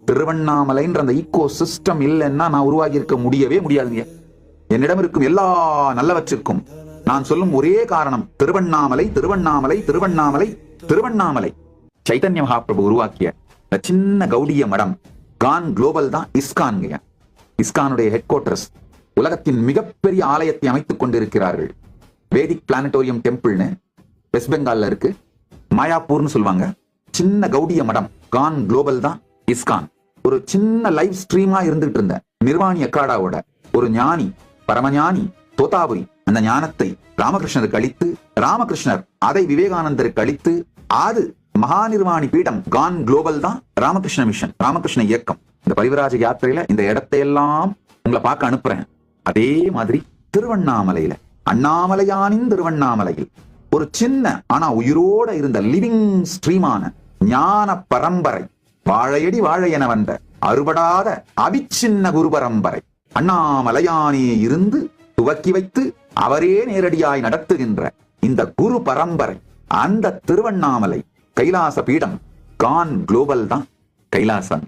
திருவண்ணாமலைன்ற அந்த ego system இல்லைன்னா நான் உருவாகி இருக்க முடியவே முடியாதுங்க. என்னிடம் இருக்கும் எல்லா நல்லவற்றிற்கும் நான் சொல்லும் ஒரே காரணம் திருவண்ணாமலை, திருவண்ணாமலை, திருவண்ணாமலை, திருவண்ணாமலை. சைத்தன்ய மகாபிரபு உருவாக்கிய இந்த சின்ன கௌடிய மடம் கான் குளோபல் தான் இஸ்கான்ங்க. இஸ்கானுடைய ஹெட் குவார்டர்ஸ் உலகத்தின் மிகப்பெரிய ஆலயத்தை அமைத்துக் கொண்டிருக்கிறார்கள். வேதிக் பிளானட்டோரியம் டெம்பிள்னு வெஸ்ட் பெங்கால்ல இருக்கு. மாயாப்பூர்னு சொல்லுவாங்க. சின்ன கௌடிய மடம் கான் குளோபல் தான் இஸ்கான். ஒரு சின்ன லைவ் ஸ்ட்ரீமா இருந்துட்டு இருந்த நிர்வாணி அக்காடாவோட ஒரு ஞானி, பரமஞானி தோதாபுரி அந்த ஞானத்தை ராமகிருஷ்ணருக்கு அளித்து, ராமகிருஷ்ணர் அதை விவேகானந்தருக்கு அளித்து, அது மகாநிர்வாணி பீடம் கான் குளோபல் தான் ராமகிருஷ்ண மிஷன், ராமகிருஷ்ண இயக்கம். இந்த பரிவராஜ யாத்திரையில இந்த இடத்தையெல்லாம் உங்களை பார்க்க அனுப்புறேன். அதே மாதிரி திருவண்ணாமலையில அண்ணாமலையானின் திருவண்ணாமலையில் ஒரு சின்ன ஆனா உயிரோட இருந்த லிவிங் ஸ்ட்ரீமான ஞான பரம்பரை, வாழையடி வாழை என வந்த அறுபடாத அபிச்சின்ன குரு பரம்பரை அண்ணாமலையானே இருந்து துவக்கி வைத்து அவரே நேரடியாய் நடத்துகின்ற இந்த குரு பரம்பரை, அந்த திருவண்ணாமலை கைலாச பீடம் கான் குளோபல் தான் கைலாசம்.